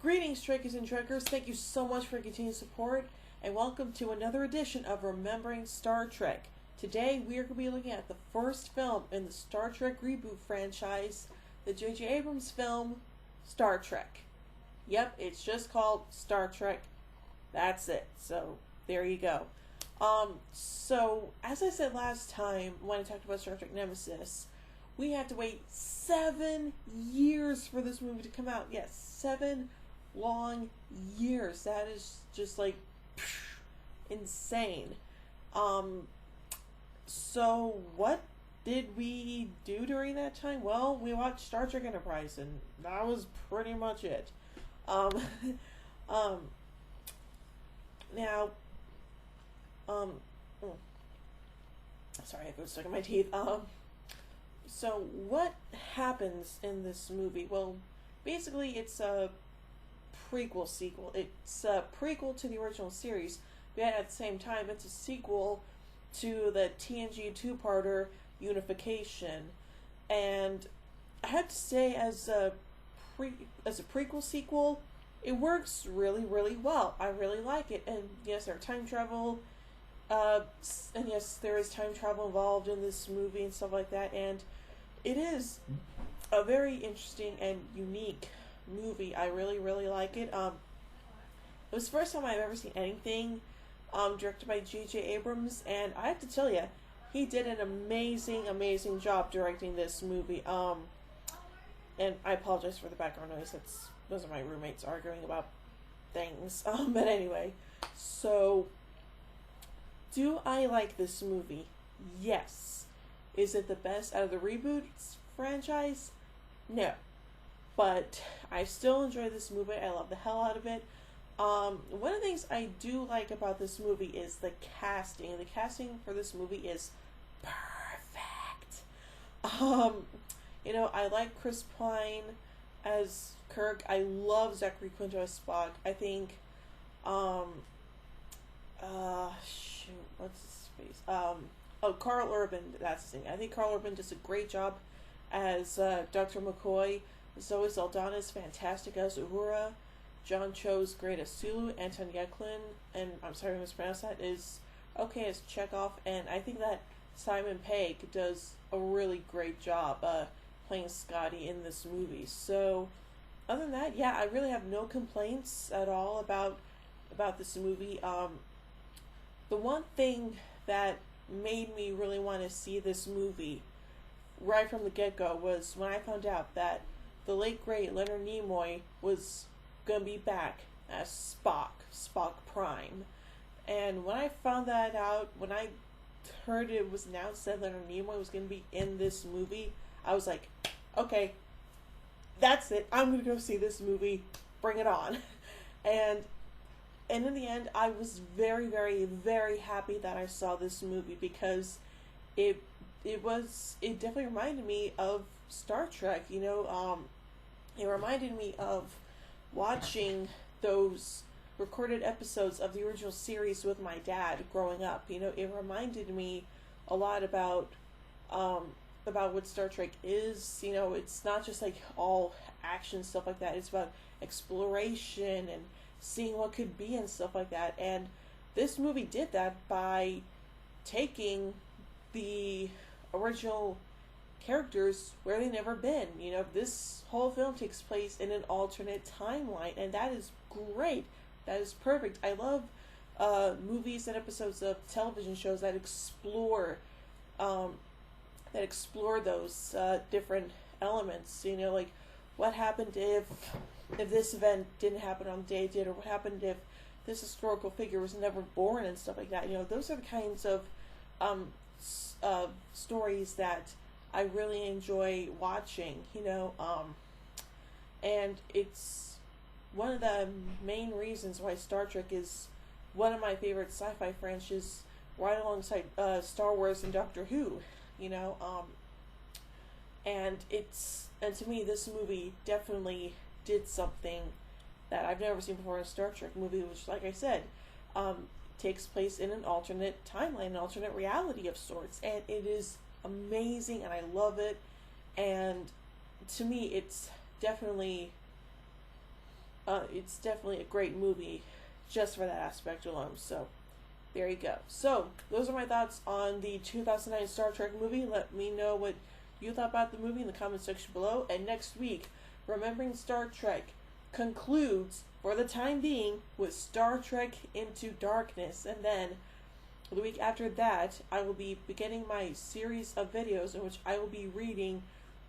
Greetings, Trekkers and Trekkers. Thank you so much for your continued support, and welcome to another edition of Remembering Star Trek. Today, we are going to be looking at the first film in the Star Trek reboot franchise, the J.J. Abrams film, Star Trek. Yep, it's just called Star Trek. That's it. So, there you go. So, as I said last time when I talked about Star Trek Nemesis, we had to wait 7 years for this movie to come out. Yes, 7 long years. That is just like insane. So what did we do during that time? Well, we watched Star Trek Enterprise, and that was pretty much it. Now, sorry, I got stuck in my teeth. So what happens in this movie? Well, basically, it's a prequel sequel. It's a prequel to the original series, but at the same time, it's a sequel to the TNG two-parter Unification. And I have to say, as a prequel sequel, it works really, really well. I really like it. And yes, there are time travel, and yes, there is time travel involved in this movie and stuff like that. And it is a very interesting and unique movie. I really, really like it. It was the first time I've ever seen anything directed by J.J. Abrams, and I have to tell you, he did an amazing, amazing job directing this movie. And I apologize for the background noise. Those are my roommates arguing about things. But anyway, so do I like this movie? Yes. Is it the best out of the reboot franchise? No. But I still enjoy this movie. I love the hell out of it. One of the things I do like about this movie is the casting. The casting for this movie is perfect. I like Chris Pine as Kirk. I love Zachary Quinto as Spock. I think, what's his face? Carl Urban, that's his name. I think Carl Urban does a great job as Dr. McCoy. Zoe Saldana is fantastic as Uhura. John Cho's great as Sulu. Anton Yelchin, and I'm sorry I mispronounced that, is okay as Chekhov. And I think that Simon Pegg does a really great job playing Scotty in this movie. So, other than that, yeah, I really have no complaints at all about this movie. The one thing that made me really want to see this movie right from the get-go was when I found out that the late great Leonard Nimoy was gonna be back as Spock Prime. And when I found that out, when I heard it was announced that Leonard Nimoy was gonna be in this movie, I was like, okay, that's it. I'm gonna go see this movie. Bring it on. And in the end, I was very, very, very happy that I saw this movie, because it definitely reminded me of Star Trek. It reminded me of watching those recorded episodes of the original series with my dad growing up. It reminded me a lot about what Star Trek is. It's not just like all action stuff like that. It's about exploration and seeing what could be and stuff like that. And this movie did that by taking the original characters where they never been. This whole film takes place in an alternate timeline, and that is great. That is perfect. I love movies and episodes of television shows that explore those different elements. Like what happened if this event didn't happen on the day it did, or what happened if this historical figure was never born and stuff like that. Those are the kinds of stories that I really enjoy watching, and it's one of the main reasons why Star Trek is one of my favorite sci-fi franchises, right alongside Star Wars and Doctor Who, and to me, this movie definitely did something that I've never seen before in a Star Trek movie, which, like I said, takes place in an alternate timeline, an alternate reality of sorts, and it is amazing, and I love it. And to me, it's definitely It's definitely a great movie just for that aspect alone. So there you go. So those are my thoughts on the 2009 Star Trek movie. Let me know what you thought about the movie in the comment section below. And next week, Remembering Star Trek concludes, for the time being, with Star Trek Into Darkness. And then the week after that, I will be beginning my series of videos in which I will be reading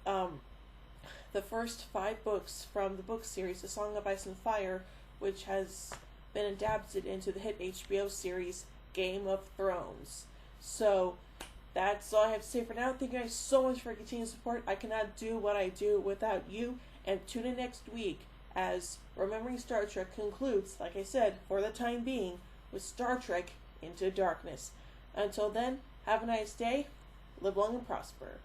the first 5 books from the book series, The Song of Ice and Fire, which has been adapted into the hit HBO series Game of Thrones. So that's all I have to say for now. Thank you guys so much for your continued support. I cannot do what I do without you. And tune in next week as Remembering Star Trek concludes, like I said, for the time being, with Star Trek Into Darkness. Until then, have a nice day, live long and prosper.